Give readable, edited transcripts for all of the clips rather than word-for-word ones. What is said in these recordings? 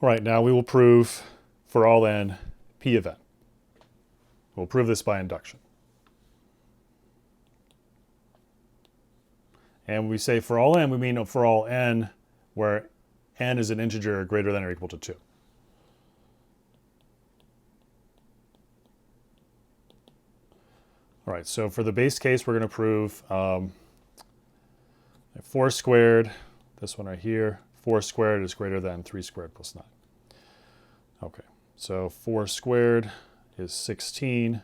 All right, now we will prove for all n p of n. We'll prove this by induction. And when we say for all n, we mean for all n where n is an integer greater than or equal to 2. All right, so for the base case, we're going to prove 4 squared, this one right here, 4 squared is greater than 3 squared plus 9. Okay, so 4 squared is 16.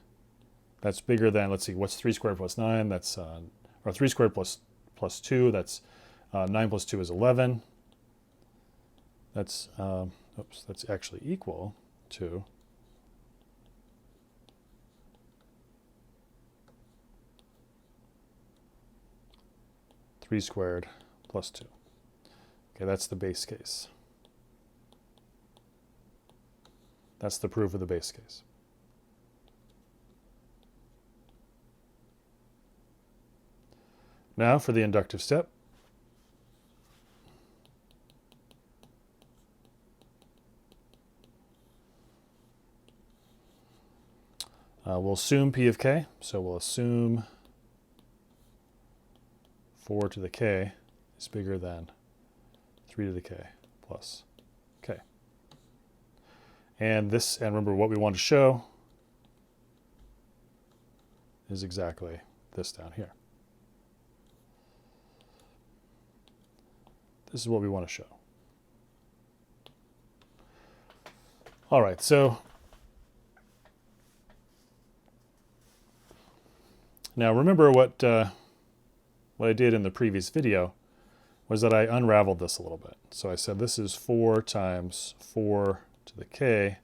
That's bigger than, let's see, what's 3 squared plus 9? That's, or 3 squared plus 2, that's 9 plus 2 is 11. That's, that's actually equal to 3 squared plus 2. Okay, that's the base case. That's the proof of the base case. Now for the inductive step. We'll assume p of k, so we'll assume 4 to the k is bigger than 3 to the k plus k. And this, and remember what we want to show is exactly this down here. This is what we want to show. All right, so now remember what I did in the previous video was that I unraveled this a little bit. So I said this is 4 times 4 to the k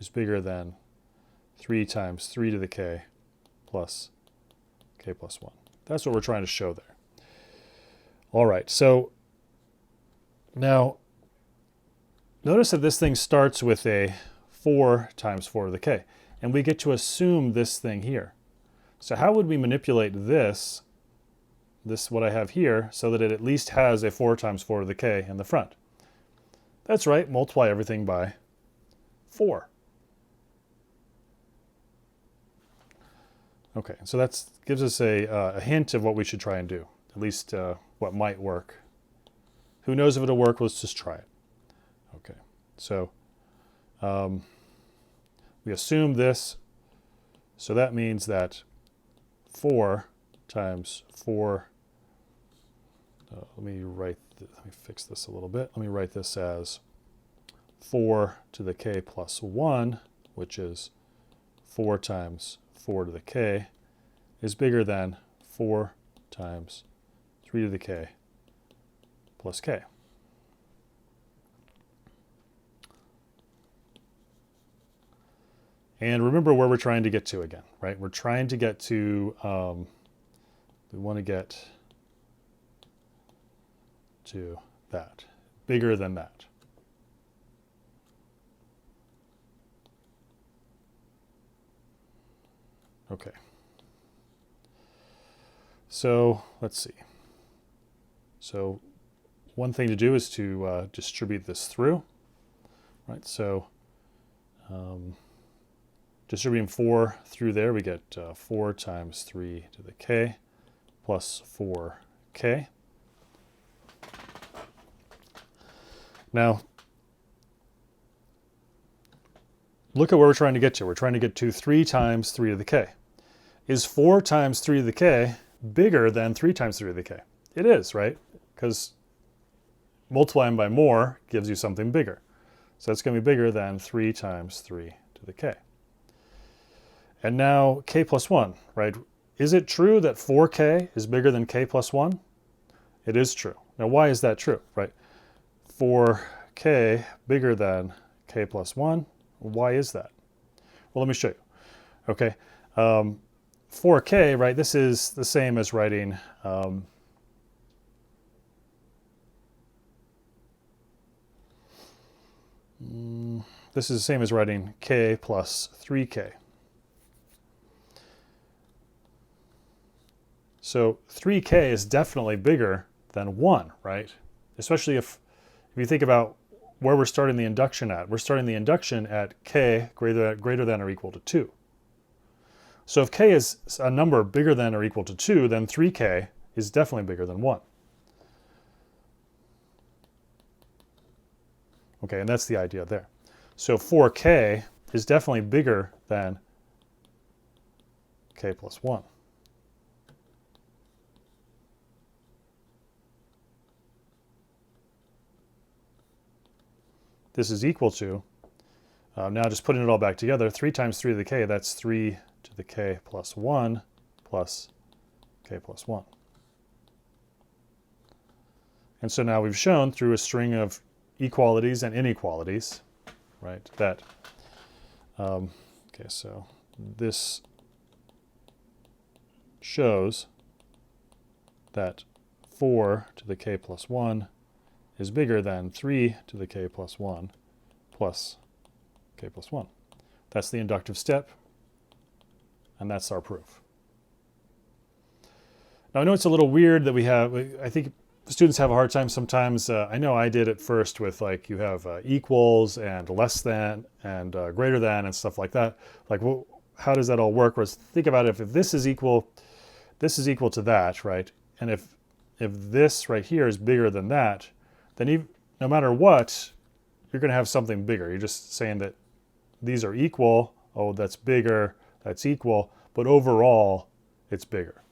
is bigger than 3 times 3 to the k plus k plus 1. That's what we're trying to show there. All right, so now notice that this thing starts with a 4 times 4 to the k, and we get to assume this thing here. So how would we manipulate this what I have here, so that it at least has a 4 times 4 to the k in the front? That's right, multiply everything by 4. Okay, so that gives us a hint of what we should try and do, at least what might work. Who knows if it'll work? Let's just try it. Okay, so we assume this, so that means that 4 times 4, let me fix this a little bit. Let me write this as 4 to the k plus 1, which is 4 times 4 to the k, is bigger than 4 times 3 to the k plus k. And remember where we're trying to get to again, right? We're trying to get to, we want to get to that, bigger than that. Okay. So let's see. So one thing to do is to distribute this through, right? So distributing 4 through there, we get 4 times 3 to the k plus 4k. Now, look at where we're trying to get to. We're trying to get to 3 times 3 to the k. Is 4 times 3 to the k bigger than 3 times 3 to the k? It is, right? Because multiplying by more gives you something bigger. So it's going to be bigger than 3 times 3 to the k. And now k plus 1, right? Is it true that 4k is bigger than k plus 1? It is true. Now why is that true, right? 4k bigger than k plus 1. Why is that? Well, let me show you. Okay, 4k, right? This is the same as writing this is the same as writing k plus 3k. So 3k is definitely bigger than 1, right? Especially if you think about where we're starting the induction at. We're starting the induction at k greater than or equal to 2. So if k is a number bigger than or equal to 2, then 3k is definitely bigger than 1. Okay, and that's the idea there. So 4k is definitely bigger than k plus 1. This is equal to, now just putting it all back together, 3 times 3 to the k, that's 3 to the k plus 1 plus k plus 1. And so now we've shown through a string of equalities and inequalities, right, that, okay, so this shows that 4 to the k plus 1 is bigger than 3 to the k plus 1 plus k plus 1. That's the inductive step, and that's our proof. Now I know it's a little weird that we have, I think students have a hard time sometimes, I know I did at first with like you have equals and less than and greater than and stuff like that. Like, well, how does that all work? Whereas think about it, if this is equal to that, right? And if this right here is bigger than that, then no matter what, you're going to have something bigger. You're just saying that these are equal. Oh, that's bigger. That's equal. But overall, it's bigger.